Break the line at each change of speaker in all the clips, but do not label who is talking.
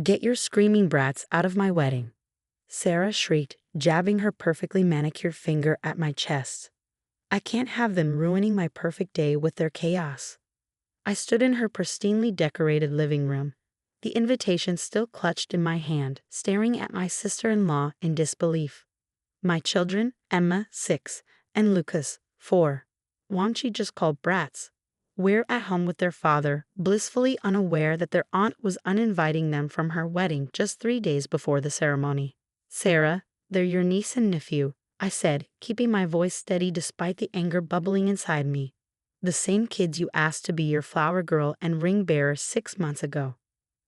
"Get your screaming brats out of my wedding," Sarah shrieked, jabbing her perfectly manicured finger at my chest. "I can't have them ruining my perfect day with their chaos." I stood in her pristinely decorated living room, the invitation still clutched in my hand, staring at my sister-in-law in disbelief. My children, Emma, 6, and Lucas, 4, weren't she just called brats? Were at home with their father, blissfully unaware that their aunt was uninviting them from her wedding just 3 days before the ceremony. "Sarah, they're your niece and nephew," I said, keeping my voice steady despite the anger bubbling inside me. "The same kids you asked to be your flower girl and ring bearer 6 months ago.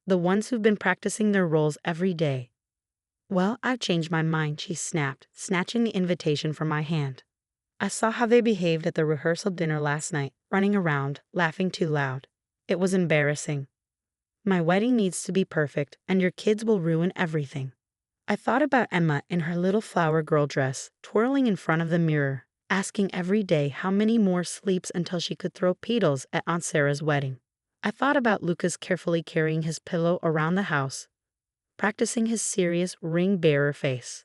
The ones who've been practicing their roles every day." "Well, I've changed my mind," she snapped, snatching the invitation from my hand. "I saw how they behaved at the rehearsal dinner last night, running around, laughing too loud. It was embarrassing. My wedding needs to be perfect, and your kids will ruin everything." I thought about Emma in her little flower girl dress, twirling in front of the mirror, asking every day how many more sleeps until she could throw petals at Aunt Sarah's wedding. I thought about Lucas carefully carrying his pillow around the house, practicing his serious ring-bearer face.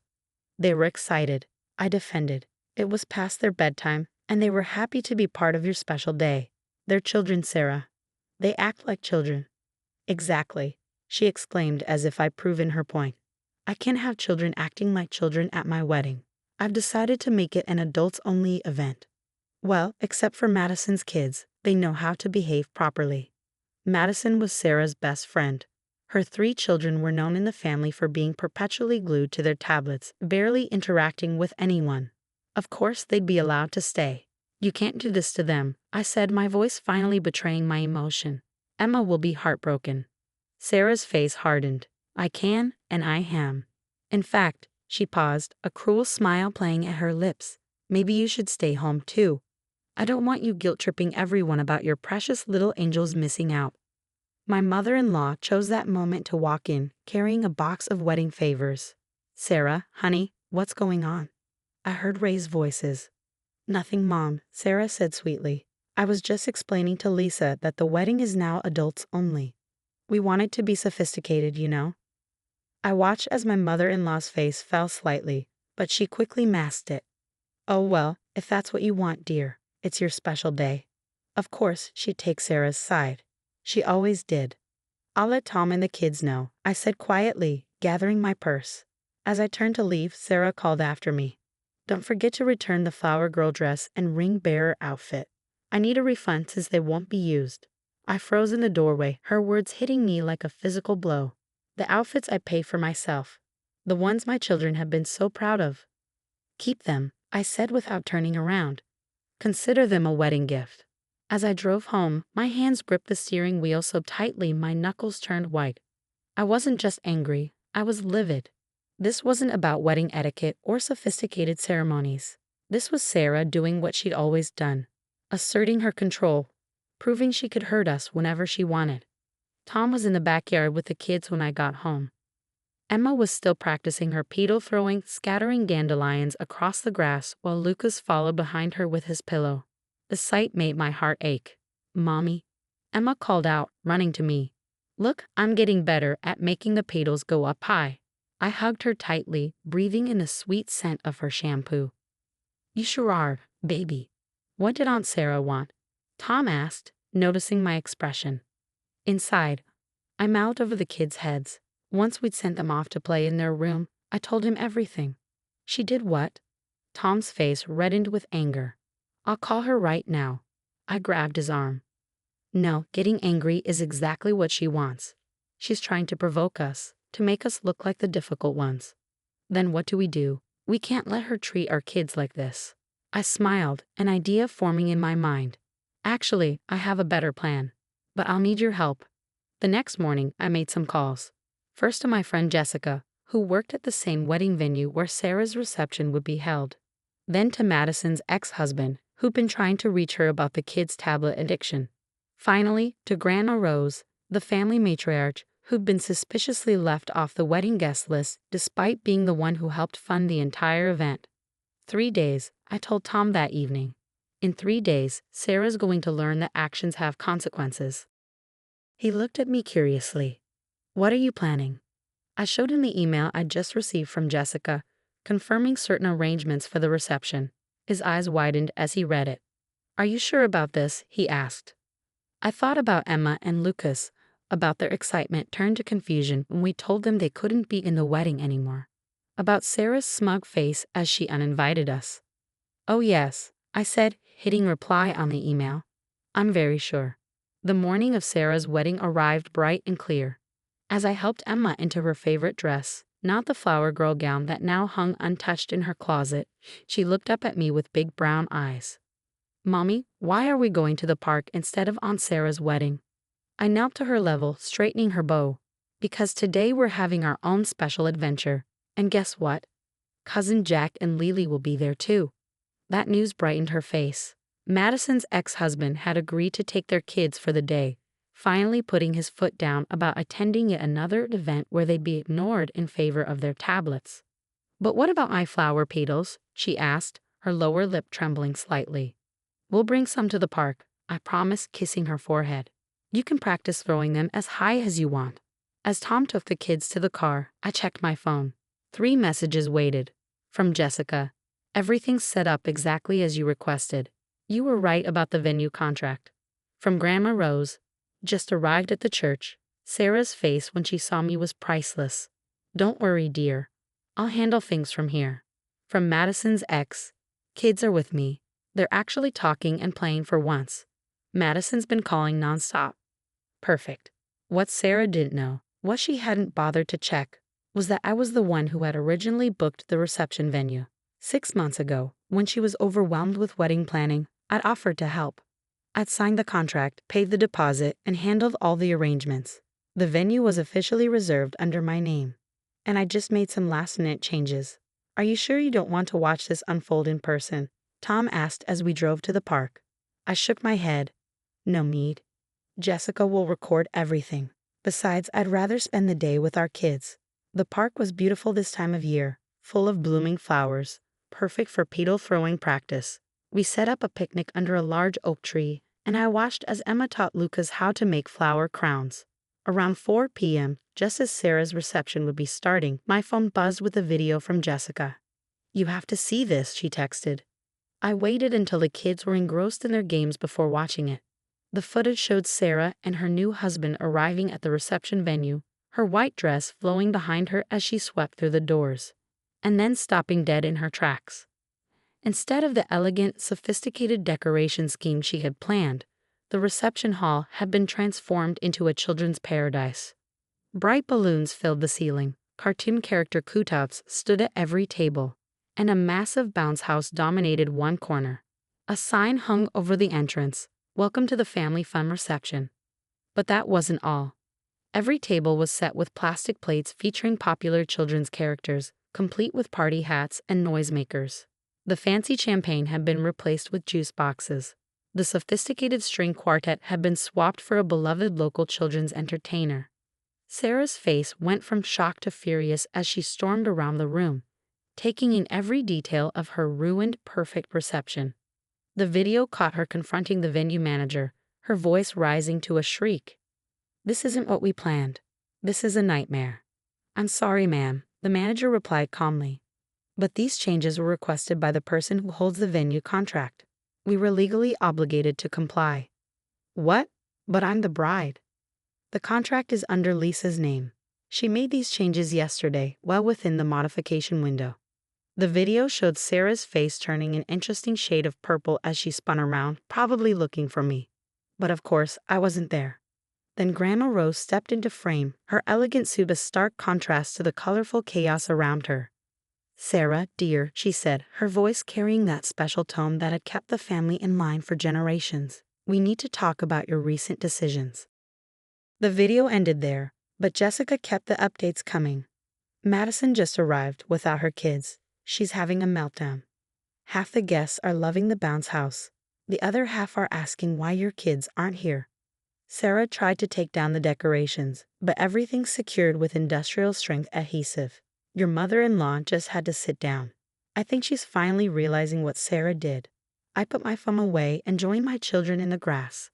They were excited. I defended. It was past their bedtime, and they were happy to be part of your special day. "They're children, Sarah. They act like children." "Exactly," she exclaimed as if I'd proven her point. "I can't have children acting like children at my wedding. I've decided to make it an adults-only event." "Well, except for Madison's kids, they know how to behave properly." Madison was Sarah's best friend. Her 3 children were known in the family for being perpetually glued to their tablets, barely interacting with anyone. Of course they'd be allowed to stay. "You can't do this to them," I said, my voice finally betraying my emotion. "Emma will be heartbroken." Sarah's face hardened. "I can, and I am. In fact," she paused, a cruel smile playing at her lips, "maybe you should stay home too. I don't want you guilt-tripping everyone about your precious little angels missing out." My mother-in-law chose that moment to walk in, carrying a box of wedding favors. "Sarah, honey, what's going on?" I heard raised voices. "Nothing, Mom," Sarah said sweetly. "I was just explaining to Lisa that the wedding is now adults only. We want it to be sophisticated, you know." I watched as my mother-in-law's face fell slightly, but she quickly masked it. "Oh well, if that's what you want, dear. It's your special day." Of course, she'd take Sarah's side. She always did. "I'll let Tom and the kids know," I said quietly, gathering my purse. As I turned to leave, Sarah called after me. "Don't forget to return the flower girl dress and ring-bearer outfit. I need a refund since they won't be used." I froze in the doorway, her words hitting me like a physical blow. "The outfits I pay for myself. The ones my children have been so proud of." "Keep them," I said without turning around. "Consider them a wedding gift." As I drove home, my hands gripped the steering wheel so tightly my knuckles turned white. I wasn't just angry, I was livid. This wasn't about wedding etiquette or sophisticated ceremonies. This was Sarah doing what she'd always done, asserting her control, proving she could hurt us whenever she wanted. Tom was in the backyard with the kids when I got home. Emma was still practicing her petal throwing, scattering dandelions across the grass while Lucas followed behind her with his pillow. The sight made my heart ache. "Mommy," Emma called out, running to me. "Look, I'm getting better at making the petals go up high." I hugged her tightly, breathing in the sweet scent of her shampoo. "You sure are, baby." "What did Aunt Sarah want?" Tom asked, noticing my expression. Inside, I mouthed over the kids' heads. Once we'd sent them off to play in their room, I told him everything. "She did what?" Tom's face reddened with anger. "I'll call her right now." I grabbed his arm. "No, getting angry is exactly what she wants. She's trying to provoke us, to make us look like the difficult ones." "Then what do? We can't let her treat our kids like this." I smiled, an idea forming in my mind. "Actually, I have a better plan. But I'll need your help." The next morning, I made some calls. First to my friend Jessica, who worked at the same wedding venue where Sarah's reception would be held. Then to Madison's ex-husband, who'd been trying to reach her about the kids' tablet addiction. Finally, to Grandma Rose, the family matriarch, who'd been suspiciously left off the wedding guest list despite being the one who helped fund the entire event. 3 days, I told Tom that evening. In 3 days, Sarah's going to learn that actions have consequences. He looked at me curiously. What are you planning? I showed him the email I'd just received from Jessica, confirming certain arrangements for the reception. His eyes widened as he read it. Are you sure about this? He asked. I thought about Emma and Lucas, about their excitement turned to confusion when we told them they couldn't be in the wedding anymore, about Sarah's smug face as she uninvited us. Oh yes, I said, hitting reply on the email. I'm very sure. The morning of Sarah's wedding arrived bright and clear. As I helped Emma into her favorite dress, not the flower girl gown that now hung untouched in her closet, she looked up at me with big brown eyes. Mommy, why are we going to the park instead of Aunt Sarah's wedding? I knelt to her level, straightening her bow. Because today we're having our own special adventure. And guess what? Cousin Jack and Lily will be there too. That news brightened her face. Madison's ex-husband had agreed to take their kids for the day, finally putting his foot down about attending yet another event where they'd be ignored in favor of their tablets. But what about my flower petals? She asked, her lower lip trembling slightly. We'll bring some to the park, I promised, kissing her forehead. You can practice throwing them as high as you want. As Tom took the kids to the car, I checked my phone. 3 messages waited. From Jessica. Everything's set up exactly as you requested. You were right about the venue contract. From Grandma Rose. Just arrived at the church. Sarah's face when she saw me was priceless. Don't worry, dear. I'll handle things from here. From Madison's ex. Kids are with me. They're actually talking and playing for once. Madison's been calling nonstop. Perfect. What Sarah didn't know, what she hadn't bothered to check, was that I was the one who had originally booked the reception venue. 6 months ago, when she was overwhelmed with wedding planning, I'd offered to help. I'd signed the contract, paid the deposit, and handled all the arrangements. The venue was officially reserved under my name. And I just made some last-minute changes. Are you sure you don't want to watch this unfold in person? Tom asked as we drove to the park. I shook my head. No need. Jessica will record everything. Besides, I'd rather spend the day with our kids. The park was beautiful this time of year, full of blooming flowers, perfect for petal throwing practice. We set up a picnic under a large oak tree, and I watched as Emma taught Lucas how to make flower crowns. Around 4 p.m., just as Sarah's reception would be starting, my phone buzzed with a video from Jessica. You have to see this, she texted. I waited until the kids were engrossed in their games before watching it. The footage showed Sarah and her new husband arriving at the reception venue, her white dress flowing behind her as she swept through the doors, and then stopping dead in her tracks. Instead of the elegant, sophisticated decoration scheme she had planned, the reception hall had been transformed into a children's paradise. Bright balloons filled the ceiling, cartoon character cutouts stood at every table, and a massive bounce house dominated one corner. A sign hung over the entrance, "Welcome to the Family Fun Reception." But that wasn't all. Every table was set with plastic plates featuring popular children's characters, complete with party hats and noisemakers. The fancy champagne had been replaced with juice boxes. The sophisticated string quartet had been swapped for a beloved local children's entertainer. Sarah's face went from shock to furious as she stormed around the room, taking in every detail of her ruined, perfect reception. The video caught her confronting the venue manager, her voice rising to a shriek. This isn't what we planned. This is a nightmare. I'm sorry, ma'am, the manager replied calmly. But these changes were requested by the person who holds the venue contract. We were legally obligated to comply. What? But I'm the bride. The contract is under Lisa's name. She made these changes yesterday, well within the modification window. The video showed Sarah's face turning an interesting shade of purple as she spun around, probably looking for me. But of course, I wasn't there. Then Grandma Rose stepped into frame, her elegant suit a stark contrast to the colorful chaos around her. Sarah, dear, she said, her voice carrying that special tone that had kept the family in line for generations. We need to talk about your recent decisions. The video ended there, but Jessica kept the updates coming. Madison just arrived without her kids. She's having a meltdown. Half the guests are loving the bounce house. The other half are asking why your kids aren't here. Sarah tried to take down the decorations, but everything's secured with industrial strength adhesive. Your mother-in-law just had to sit down. I think she's finally realizing what Sarah did. I put my phone away and joined my children in the grass.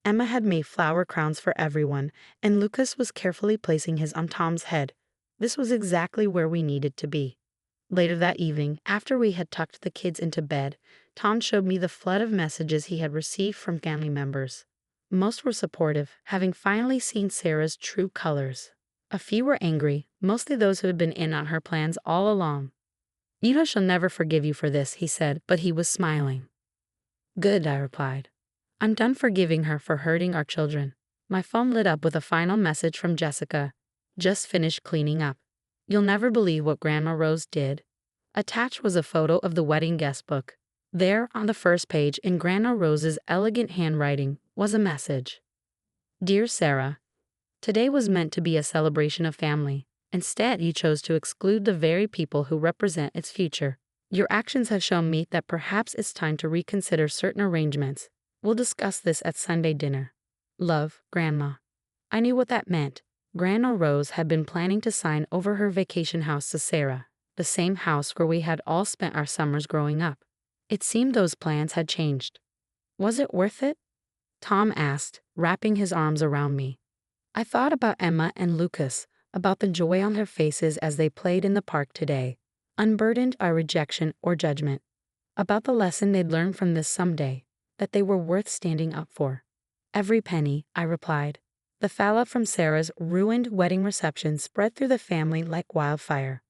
Emma had made flower crowns for everyone, and Lucas was carefully placing his on Tom's head. This was exactly where we needed to be. Later that evening, after we had tucked the kids into bed, Tom showed me the flood of messages he had received from family members. Most were supportive, having finally seen Sarah's true colors. A few were angry, mostly those who had been in on her plans all along. "Ida shall never forgive you for this," he said, but he was smiling. "Good," I replied. "I'm done forgiving her for hurting our children." My phone lit up with a final message from Jessica. "Just finished cleaning up. You'll never believe what Grandma Rose did." Attached was a photo of the wedding guest book. There, on the first page, in Grandma Rose's elegant handwriting, was a message. "Dear Sarah, today was meant to be a celebration of family. Instead, you chose to exclude the very people who represent its future. Your actions have shown me that perhaps it's time to reconsider certain arrangements. We'll discuss this at Sunday dinner. Love, Grandma." I knew what that meant. Grandma Rose had been planning to sign over her vacation house to Sarah, the same house where we had all spent our summers growing up. It seemed those plans had changed. Was it worth it? Tom asked, wrapping his arms around me. I thought about Emma and Lucas, about the joy on their faces as they played in the park today, unburdened by rejection or judgment, about the lesson they'd learn from this someday, that they were worth standing up for. "Every penny," I replied. The fallout from Sarah's ruined wedding reception spread through the family like wildfire.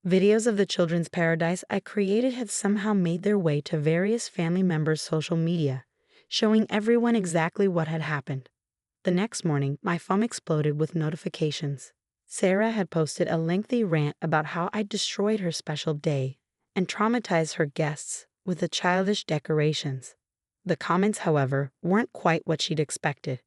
Videos of the children's paradise I created had somehow made their way to various family members' social media, showing everyone exactly what had happened. The next morning, my phone exploded with notifications. Sarah had posted a lengthy rant about how I destroyed her special day and traumatized her guests with the childish decorations. The comments, however, weren't quite what she'd expected.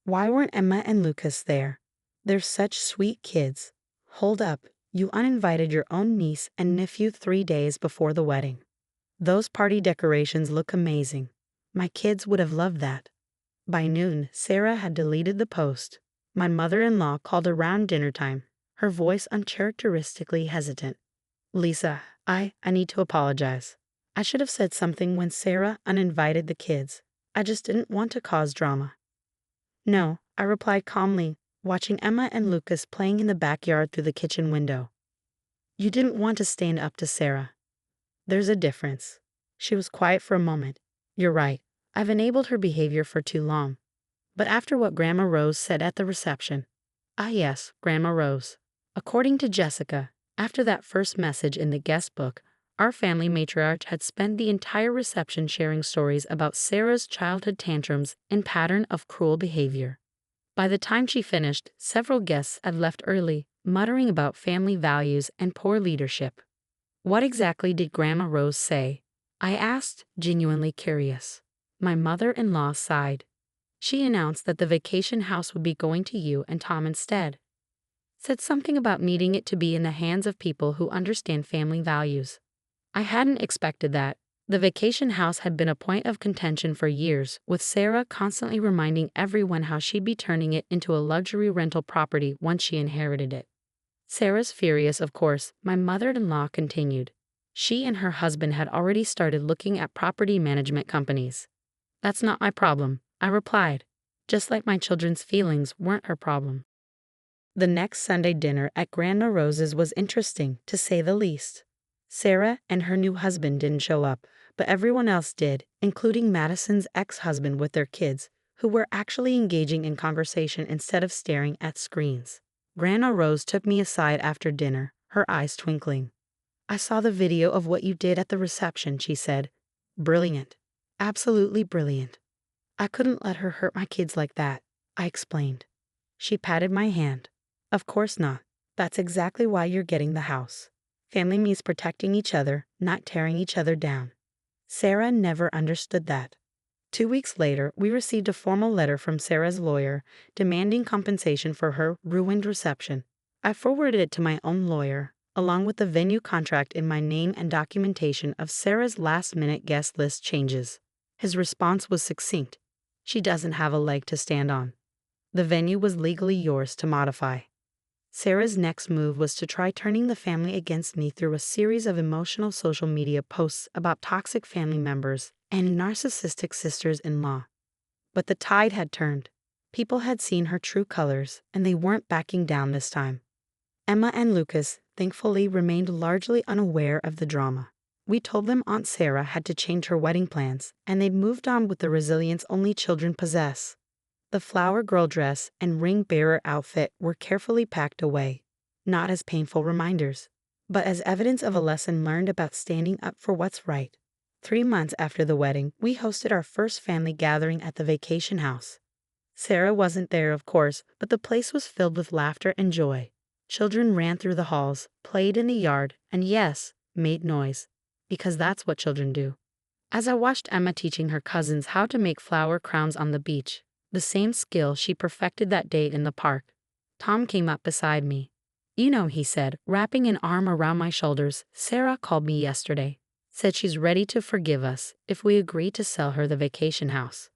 "Why weren't Emma and Lucas there? They're such sweet kids. Hold up, you uninvited your own niece and nephew 3 days before the wedding. Those party decorations look amazing. My kids would have loved that." By noon, Sarah had deleted the post. My mother-in-law called around dinner time, her voice uncharacteristically hesitant. "Lisa, I need to apologize. I should have said something when Sarah uninvited the kids. I just didn't want to cause drama." "No," I replied calmly, watching Emma and Lucas playing in the backyard through the kitchen window. "You didn't want to stand up to Sarah. There's a difference." She was quiet for a moment. "You're right. I've enabled her behavior for too long. But after what Grandma Rose said at the reception." Ah yes, Grandma Rose. According to Jessica, after that first message in the guest book, our family matriarch had spent the entire reception sharing stories about Sarah's childhood tantrums and pattern of cruel behavior. By the time she finished, several guests had left early, muttering about family values and poor leadership. "What exactly did Grandma Rose say?" I asked, genuinely curious. My mother-in-law sighed. "She announced that the vacation house would be going to you and Tom instead. Said something about needing it to be in the hands of people who understand family values." I hadn't expected that. The vacation house had been a point of contention for years, with Sarah constantly reminding everyone how she'd be turning it into a luxury rental property once she inherited it. "Sarah's furious, of course," my mother-in-law continued. "She and her husband had already started looking at property management companies." "That's not my problem," I replied, just like my children's feelings weren't her problem. The next Sunday dinner at Grandma Rose's was interesting, to say the least. Sarah and her new husband didn't show up, but everyone else did, including Madison's ex-husband with their kids, who were actually engaging in conversation instead of staring at screens. Grandma Rose took me aside after dinner, her eyes twinkling. "I saw the video of what you did at the reception," she said. "Brilliant. Absolutely brilliant." "I couldn't let her hurt my kids like that," I explained. She patted my hand. "Of course not. That's exactly why you're getting the house. Family means protecting each other, not tearing each other down." Sarah never understood that. 2 weeks later, we received a formal letter from Sarah's lawyer demanding compensation for her ruined reception. I forwarded it to my own lawyer, along with the venue contract in my name and documentation of Sarah's last-minute guest list changes. His response was succinct. "She doesn't have a leg to stand on. The venue was legally yours to modify." Sarah's next move was to try turning the family against me through a series of emotional social media posts about toxic family members and narcissistic sisters-in-law. But the tide had turned. People had seen her true colors, and they weren't backing down this time. Emma and Lucas, thankfully, remained largely unaware of the drama. We told them Aunt Sarah had to change her wedding plans, and they'd moved on with the resilience only children possess. The flower girl dress and ring bearer outfit were carefully packed away, not as painful reminders, but as evidence of a lesson learned about standing up for what's right. 3 months after the wedding, we hosted our first family gathering at the vacation house. Sarah wasn't there, of course, but the place was filled with laughter and joy. Children ran through the halls, played in the yard, and yes, made noise, because that's what children do. As I watched Emma teaching her cousins how to make flower crowns on the beach, the same skill she perfected that day in the park, Tom came up beside me. "You know," he said, wrapping an arm around my shoulders, "Sarah called me yesterday. Said she's ready to forgive us if we agree to sell her the vacation house."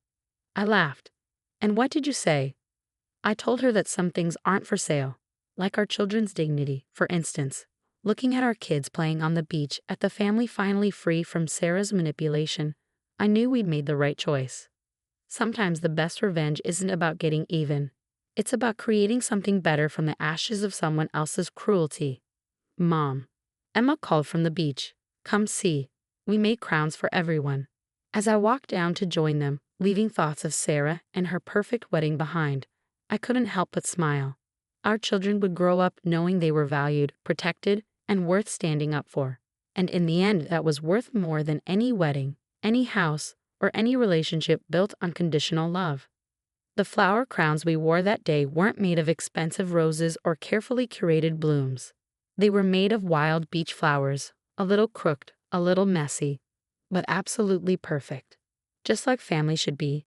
I laughed. "And what did you say?" "I told her that some things aren't for sale, like our children's dignity, for instance. Looking at our kids playing on the beach at the family finally free from Sarah's manipulation, I knew we'd made the right choice. Sometimes the best revenge isn't about getting even. It's about creating something better from the ashes of someone else's cruelty." "Mom," Emma called from the beach, "come see. We made crowns for everyone." As I walked down to join them, leaving thoughts of Sarah and her perfect wedding behind, I couldn't help but smile. Our children would grow up knowing they were valued, protected, and worth standing up for. And in the end, that was worth more than any wedding, any house, or any relationship built on conditional love. The flower crowns we wore that day weren't made of expensive roses or carefully curated blooms. They were made of wild beach flowers, a little crooked, a little messy, but absolutely perfect. Just like family should be,